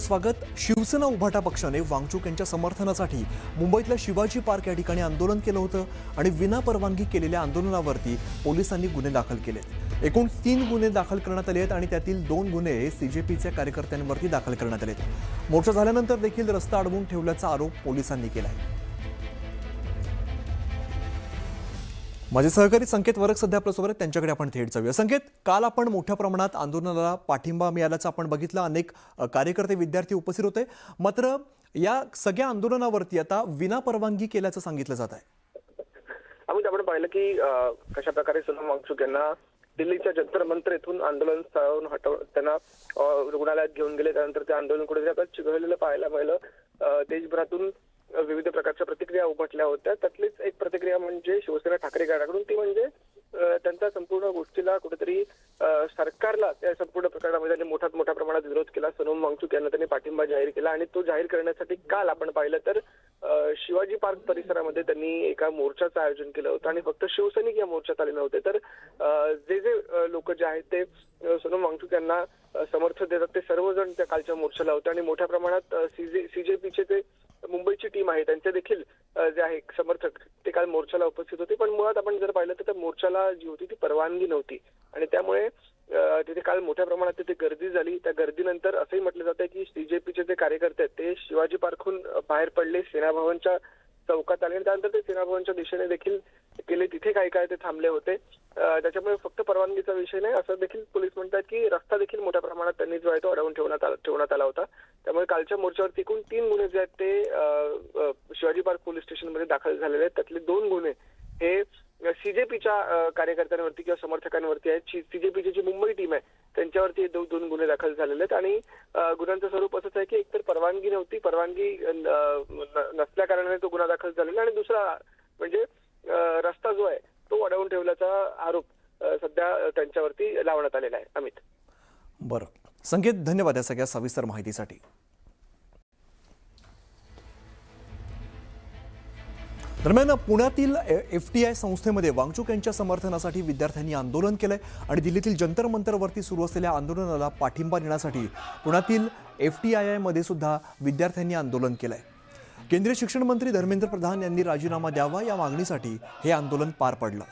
स्वागत। शिवसेना उभाटा पक्षाने वांगचूक यांच्या समर्थनासाठी मुंबईतल्या शिवाजी पार्क या ठिकाणी आंदोलन केलं होतं आणि विना परवानगी केलेल्या आंदोलनावरती पोलिसांनी गुन्हे दाखल केलेत। एकूण 3 गुन्हे दाखल करण्यात आले आहेत आणि त्यातील 2 गुन्हे सीजेपीच्या कार्यकर्त्यांवरती दाखल करण्यात आलेत। मोर्चा झाल्यानंतर देखील रस्ता अडवून ठेवल्याचा आरोप पोलिसांनी केला आहे। माझे सहकारी संकेत वरक सध्या आपल्यासोबत आहेत, त्यांच्याकडे आपण थेट जाऊया। संकेत, काल आपण मोठ्या प्रमाणात आंदोलनाला पाठिंबा मिळाल्याचं आपण बघितलं, अनेक कार्यकर्ते विद्यार्थी उपस्थित होते, मात्र या सगळ्या आंदोलनावरती आता विना परवानगी केल्याचं सांगितलं जात आहे। आपण पाहिलं की कशा प्रकारे सोनम वांगचूक यांना दिल्लीच्या जंतर मंतर येथून आंदोलन स्थळावरून त्यांना रुग्णालयात घेऊन गेले। त्यानंतर ते आंदोलन कुठेतरी आता चिघळलेलं पाहायला मिळालं। देशभरातून विविध प्रकारच्या प्रतिक्रिया उमटल्या होत्या। त्यातलीच एक प्रतिक्रिया म्हणजे शिवसेना ठाकरे गटाकडून, ती म्हणजे त्यांच्या संपूर्ण गोष्टीला कुठेतरी सरकारला त्या संपूर्ण प्रकरणामध्ये त्यांनी मोठ्या प्रमाणात विरोध केला। सोनम वांगचूक यांना त्यांनी पाठिंबा जाहीर केला आणि तो जाहीर करण्यासाठी काल आपण पाहिलं तर शिवाजी पार्क परिसरामध्ये त्यांनी एका मोर्चाचं आयोजन केलं होतं आणि फक्त शिवसैनिक या मोर्चात आले नव्हते, तर जे लोक जे आहेत ते सोनम वांगचूक यांना समर्थन देतात ते सर्वजण त्या कालच्या मोर्चाला होते आणि मोठ्या प्रमाणात सीजेपीचे ते मुंबईची टीम आहे त्यांचे देखील जे आहे समर्थक ते काल मोर्चाला उपस्थित होते। पण मुळात आपण जर पाहिलं तर त्या मोर्चाला जी होती ती परवानगी नव्हती आणि त्यामुळे तिथे काल मोठ्या प्रमाणात तिथे गर्दी झाली। त्या गर्दीनंतर असंही म्हटलं जातं की सीजेपीचे जे कार्यकर्ते आहेत ते शिवाजी पार्कहून बाहेर पडले, सेना भवनच्या चौकात आले आणि त्यानंतर ते सेना भवनच्या दिशेने देखील गेले, तिथे काय ते थांबले होते। त्याच्यामुळे फक्त परवानगीचा विषय नाही असं देखील पोलीस म्हणतात की रस्ता देखील मोठ्या प्रमाणात त्यांनी जो आहे तो अडवून ठेवण्यात आला होता। त्यामुळे कालच्या मोर्चावरती एकूण 3 गुन्हे जे आहेत ते शिवाजी पार्क पोलीस स्टेशनमध्ये दाखल झालेले आहेत। त्यातले 2 गुन्हे हे सीजेपीच्या कार्यकर्त्यांवरती किंवा समर्थकांवरती आहेत। सीजेपीची जी मुंबई टीम आहे त्यांच्यावरती 2 गुन्हे दाखल झालेले आहेत आणि गुन्ह्यांचं स्वरूप असंच आहे की एकतर परवानगी नव्हती, परवानगी नसल्या कारणाने तो गुन्हा दाखल झालेला आणि दुसरा म्हणजे रस्ता जो आहे तो अडवून ठेवल्याचा आरोप सध्या त्यांच्यावरती लावण्यात आलेला आहे। अमित, बरं संकेत, धन्यवाद या सगळ्या सविस्तर माहितीसाठी। दरम्यान पुण्यातील FTI संस्थेमध्ये वांगचूक यांच्या समर्थनासाठी विद्यार्थ्यांनी आंदोलन केलंय आणि दिल्लीतील जंतर मंतरवरती सुरू असलेल्या आंदोलनाला पाठिंबा देण्यासाठी पुण्यातील FTI मध्ये सुद्धा विद्यार्थ्यांनी आंदोलन केलंय। केंद्रीय शिक्षण मंत्री धर्मेंद्र प्रधान यांनी राजीनामा द्यावा या मागणीसाठी हे आंदोलन पार पडलं।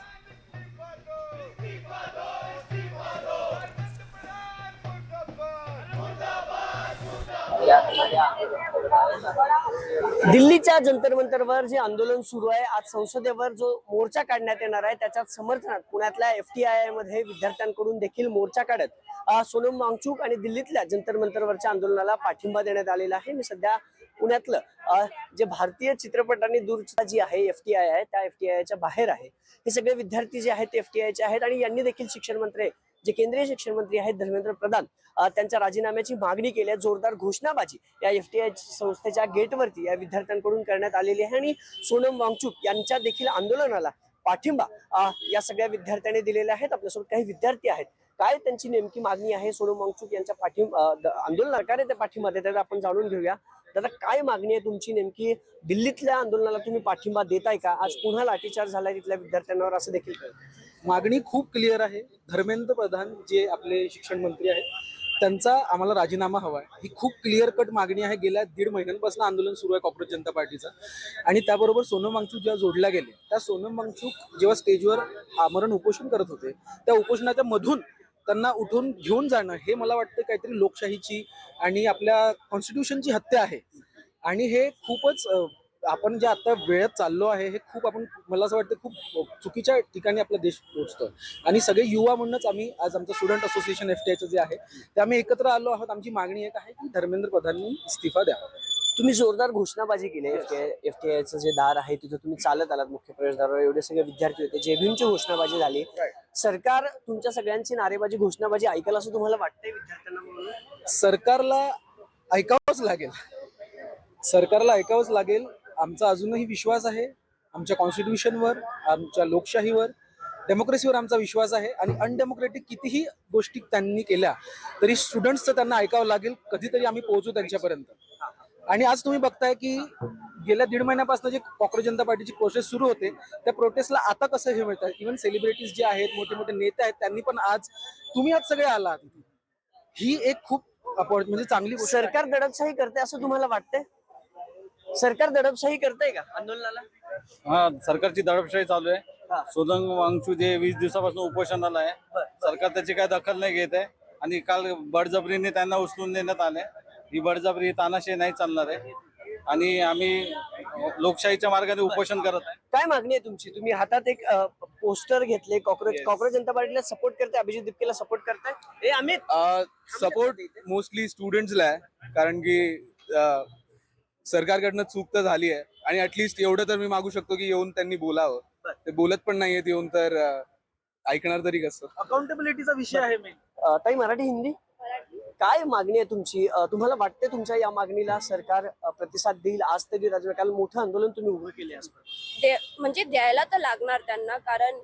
दिल्लीच्या जंतर मंतरवर जे आंदोलन सुरू आहे, आज संसदेवर जो मोर्चा काढण्यात येणार आहे त्याच्या समर्थनात पुण्यातल्या FTI मध्ये विद्यार्थ्यांकडून देखील मोर्चा काढत सोनम वांगचूक आणि दिल्लीतल्या जंतर मंतरवरच्या आंदोलनाला पाठिंबा देण्यात आलेला आहे। मी सध्या पुण्यातलं जे भारतीय चित्रपट आणि दूरचित्रवाणी जी आहे FTI आहे त्या FTIच्या बाहेर आहे। हे सगळे विद्यार्थी जे आहेत ते FTIचे आहेत आणि यांनी देखील शिक्षण मंत्री जे केंद्रीय शिक्षण मंत्री आहेत धर्मेंद्र प्रधान त्यांच्या राजीनाम्याची मागणी केली आहे। जोरदार घोषणाबाजी या FTI संस्थेच्या गेटवरती या विद्यार्थ्यांकडून करण्यात आलेली आहे आणि सोनम वांगचूक यांच्या देखील आंदोलनाला पाठिंबा या सगळ्या विद्यार्थ्यांनी दिलेले आहेत। आपल्यासोबत काही विद्यार्थी आहेत, काय त्यांची नेमकी मागणी आहे सोनम वांगचूक यांच्या आंदोलनाकारे ते पाठिंबा देतात आपण जाणून घेऊया। दादा, काय मागणी आहे तुमची नेमकी? दिल्लीतल्या आंदोलनाला तुम्ही पाठिंबा देताय का? आज पुन्हा लाठीचार्ज झालाय तिथल्या विद्यार्थ्यांवर असं देखील मागणी खूप क्लिअर आहे। धर्मेंद्र प्रधान जे आपले शिक्षण मंत्री आहेत त्यांचा आम्हाला राजीनामा हवा आहे, ही खूप क्लिअर कट मागणी आहे। गेल्या 1.5 महिन्यांपासून आंदोलन सुरू आहे कॉर्पोरेट जनता पार्टीचं आणि त्याबरोबर सोनम वांगचूक जेव्हा जोडल्या गेले, त्या सोनम वांगचूक जेव्हा स्टेजवर आमरण उपोषण करत होते त्या उपोषणाच्या मधून त्यांना उठून घेऊन जाणं हे मला वाटतं काहीतरी लोकशाहीची आणि आपल्या कॉन्स्टिट्यूशनची हत्या आहे आणि हे खूपच आपण जे आता वेळेत चाललो आहे हे खूप मला असं वाटतं खूप चुकीच्या ठिकाणी आपला देश पोहोचतोय आणि सगळे युवा म्हणूनच आम्ही आज आमचं स्टुडंट असोसिएशन FTIचं जे आहे ते आम्ही एकत्र आलो आहोत। आमची मागणी एक आहे की धर्मेंद्र प्रधाननी इस्तिफा द्यावा। तुम्ही जोरदार घोषणाबाजी केली FTIचं जे दार आहे तिथं तुम्ही चालत आलात मुख्य प्रवेशद्वारावर, एवढे सगळे विद्यार्थी होते, जेबींची घोषणाबाजी झाली। सरकार तुमच्या सगळ्यांची नारेबाजी घोषणाबाजी ऐकायला असं तुम्हाला वाटतंय विद्यार्थ्यांना? म्हणून सरकारला ऐकावंच लागेल। आमचा अजूनही विश्वास आहे आमच्या कॉन्स्टिट्यूशनवर, आमच्या लोकशाहीवर, डेमोक्रेसीवर आमचा विश्वास आहे आणि अनडेमोक्रेटिक कितीही गोष्टी त्यांनी केल्या तरी स्टुडंट्सचं त्यांना ऐकावं लागेल, कधीतरी आम्ही पोहोचू त्यांच्यापर्यंत। आणि आज तुम्ही बघताय की गेल्या 1.5 महिन्यापासून जे कॉर्पोरेट जनता पार्टीची प्रोटेस्ट सुरू होते त्या प्रोटेस्टला आता कसं हे मिळतं, इव्हन सेलिब्रिटीज जे आहेत, मोठे मोठे नेते आहेत, त्यांनी पण आज तुम्ही आज सगळे आलात, ही एक खूप म्हणजे चांगली गोष्ट आहे. सरकार दडपशाही करते असं तुम्हाला वाटतंय? सरकार दडपशाही करतंय का आंदोलनाला? हा, सरकारची दडपशाही चालू हा. आहे. सोनम वांगचूक जे 20 दिवसापासून उपोषणाला आहे. सरकार त्याची काय दखल नाही घेत आहे आणि काल बळजबरीने त्यांना उचलून देण्यात आले. ही बळजबरी तानाशाही नाही चालणार आहे आणि आम्ही लोकशाहीच्या मार्गाने उपोषण करत आहे. काय मागणी आहे तुमची? तुम्ही हातात एक पोस्टर घेतले, काँग्रेस जनता पार्टीला सपोर्ट करताय, अभिजित दिपकेला सपोर्ट करताय? हे अमित, सपोर्ट मोस्टली स्टुडंट्सला आहे, कारण की सरकारकडनं चूक तर झाली आहे आणि ऍटलिस्ट एवढं तर मी मागू शकतो की येऊन त्यांनी बोलावं. ते बोलत पण नाहीयेत येऊन, तर ऐकणार तरी कसं. अकाउंटेबिलिटीचा विषय आहे मेन. ताई मराठी हिंदी, काय मागणी आहे तुमची? तुम्हाला वाटते तुमच्या या मागणीला सरकार प्रतिसाद देईल? आज तरी काल मोठं आंदोलन तुम्ही उभं केले असतं. म्हणजे द्यायला तर लागणार त्यांना, कारण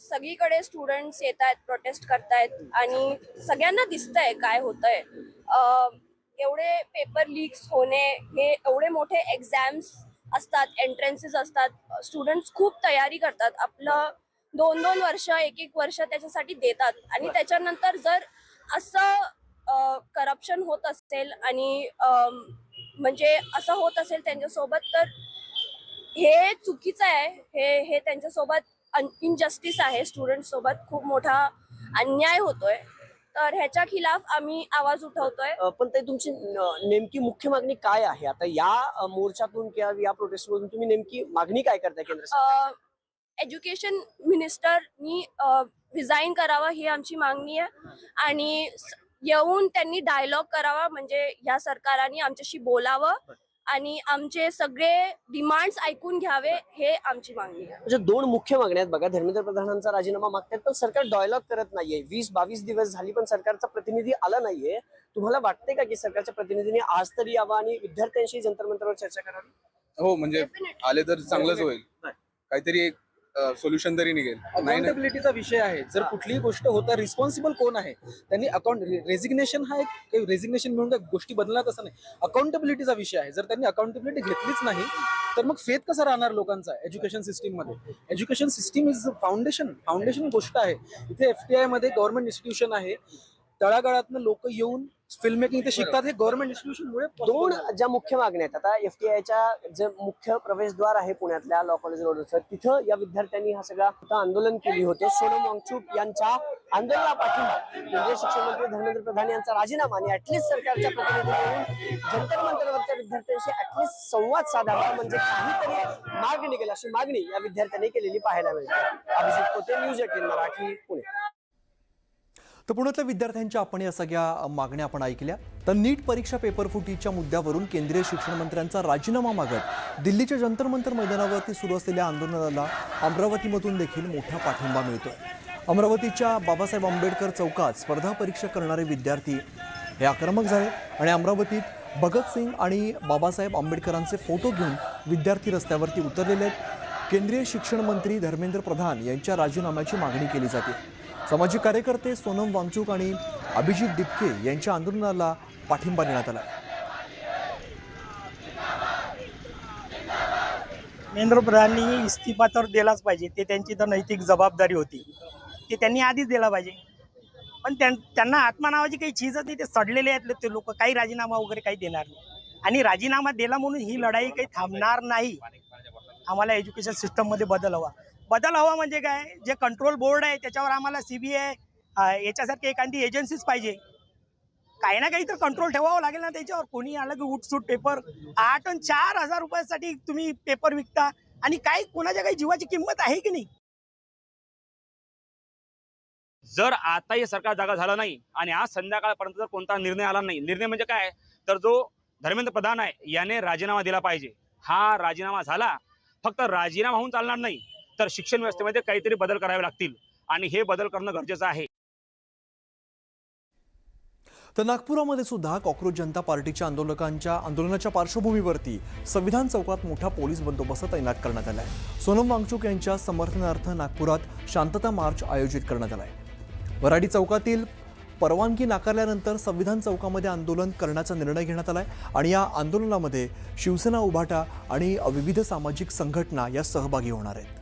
सगळीकडे स्टुडंट्स येत आहेत, प्रोटेस्ट करतायत आणि सगळ्यांना दिसतंय काय होतंय. एवढे पेपर लीक्स होणे, हे एवढे मोठे एक्झाम्स असतात, एंट्रन्सेस असतात, स्टुडंट्स खूप तयारी करतात, आपलं 2-2 वर्ष 1-1 वर्ष त्याच्यासाठी देतात आणि त्याच्यानंतर जर असं करप्शन होत असेल आणि म्हणजे असं होत असेल त्यांच्यासोबत, तर हे चुकीचं आहे. हे त्यांच्यासोबत इनजस्टिस आहे. स्टुडंट सोबत खूप मोठा अन्याय होतोय, तर ह्याच्या खिलाफ आम्ही आवाज उठवतोय. पण ते तुमची नेमकी मुख्य मागणी काय आहे? आता या मोर्चातून किंवा या प्रोटेस्टमधून तुम्ही नेमकी मागणी काय करताय केंद्र सरकार? एज्युकेशन मिनिस्टरनी रिझाईन करावं ही आमची मागणी आहे आणि येऊन त्यांनी डायलॉग करावा, म्हणजे ह्या सरकारने आमच्याशी बोलावं आणि आमचे सगळे डिमांड्स ऐकून घ्यावे, हे आमची मागणी आहे. म्हणजे 2 मुख्य मागण्या आहेत बघा. धर्मेंद्र प्रधानांचा राजीनामा मागतात, पण सरकार डायलॉग करत नाहीये. 20-22 दिवस झाली पण सरकारचा प्रतिनिधी आला नाहीये. तुम्हाला वाटते का की सरकारच्या प्रतिनिधींनी आज तरी यावं आणि विद्यार्थ्यांशी जंतर मंतरवर चर्चा करावी? हो, म्हणजे आले तर चांगलंच होईल. काहीतरी एक सोल्युशन तरी निघेल. अकाउंटेबिलिटीचा विषय आहे. जर कुठलीही गोष्ट होता, रिस्पॉन्सिबल कोण आहे? त्यांनी रेजिग्नेशन हा एक रेजिग्नेशन मिळून काही गोष्टी बदलणार असं नाही. अकाउंटेबिलिटीचा विषय आहे. जर त्यांनी अकाउंटेबिलिटी घेतलीच नाही तर मग फेथ कसा राहणार लोकांचा एज्युकेशन सिस्टीम मध्ये? एज्युकेशन सिस्टीम इज फाउंडेशन गोष्ट आहे. इथे FTI मध्ये गव्हर्नमेंट इन्स्टिट्यूशन आहे. तळागाळातनं लोक येऊन फिल्म मेकिंग ते शिकतात. हे गव्हर्नमेंट इन्स्टिट्यूशन मुळे 2 ज्या मुख्य मागण्या आहेत. आता FTIच्या जे मुख्य प्रवेशद्वार आहे पुण्यातल्या लॉ कॉलेज रोडचं, तिथं या विद्यार्थ्यांनी हा सगळा आंदोलन केली होते. सोनम वांगचूक यांच्या आंदोलनाला पाठिंबा, केंद्रीय शिक्षण मंत्री धर्मेंद्र प्रधान यांचा राजीनामा आणि ऍटलिस्ट सरकारच्या प्रतिनिधींनी जंतर मंतरवरच्या विद्यार्थ्यांशी ऍटलिस्ट संवाद साधावा, म्हणजे काहीतरी मार्ग निघेल अशी मागणी या विद्यार्थ्यांनी केलेली पाहायला मिळते. अभिजित कोते, न्यूज 18 मराठी, पुणे. तर पुण्यातल्या विद्यार्थ्यांच्या आपण या सगळ्या मागण्या आपण ऐकल्या. तर नीट परीक्षा पेपरफुटीच्या मुद्द्यावरून केंद्रीय शिक्षण मंत्र्यांचा राजीनामा मागत दिल्लीच्या जंतर मंतर मैदानावरती सुरू असलेल्या आंदोलनाला अमरावतीमधून देखील मोठा पाठिंबा मिळतोय. अमरावतीच्या बाबासाहेब आंबेडकर चौकात स्पर्धा परीक्षा करणारे विद्यार्थी हे आक्रमक झाले आणि अमरावतीत भगतसिंग आणि बाबासाहेब आंबेडकरांचे फोटो घेऊन विद्यार्थी रस्त्यावरती उतरलेले आहेत. केंद्रीय शिक्षण मंत्री धर्मेंद्र प्रधान यांच्या राजीनाम्याची मागणी केली जाते. सामाजिक कार्यकर्ते सोनम वांगचूक आणि अभिजित दिपके यांच्या आंदोलनाला पाठिंबा देण्यात आला. नरेंद्र प्रधानांनी इस्तिफा तर दिलाच पाहिजे. ते त्यांची तर नैतिक जबाबदारी होती, ते त्यांनी आधीच दिला पाहिजे. पण त्यांना आत्मा नावाची काही चीजच नाही. ते सडलेले आहेत ते लोक. काही राजीनामा वगैरे काही देणार नाही आणि राजीनामा दिला म्हणून ही लढाई काही थांबणार नाही. आम्हाला एज्युकेशन सिस्टममध्ये बदल हवा म्हणजे काय? जे कंट्रोल बोर्ड आहे त्याच्यावर आम्हाला CBI याच्यासारखी एखादी एजन्सीच पाहिजे. काही ना काही तर कंट्रोल ठेवावं लागेल ना त्याच्यावर. कोणी आलं की उठसूट पेपर 8 आणि 4,000 रुपयासाठी तुम्ही पेपर विकता आणि काही कोणाच्या काही जीवाची किंमत आहे की नाही? जर आता हे सरकार जागा झालं नाही आणि आज संध्याकाळपर्यंत जर कोणता निर्णय आला नाही, निर्णय म्हणजे काय, तर जो धर्मेंद्र प्रधान आहे याने राजीनामा दिला पाहिजे. हा राजीनामा झाला, फक्त राजीनामा होऊन चालणार नाही, तर शिक्षण व्यवस्थेमध्ये काहीतरी बदल करावे लागतील आणि हे बदल करणं गरजेचं आहे. तर नागपुरामध्ये सुद्धा कॉक्रोच जनता पार्टीच्या आंदोलनाच्या पार्श्वभूमीवरती संविधान चौकात मोठा पोलीस बंदोबस्त तैनात करण्यात आला आहे. सोनम वांगचूक यांच्या समर्थनार्थ नागपुरात शांतता मार्च आयोजित करण्यात आला आहे. वराडी चौकातील परवानगी नाकारल्यानंतर संविधान चौकामध्ये आंदोलन करण्याचा निर्णय घेण्यात आला आहे आणि या आंदोलनामध्ये शिवसेना, उभाटा आणि विविध सामाजिक संघटना या सहभागी होणार आहेत.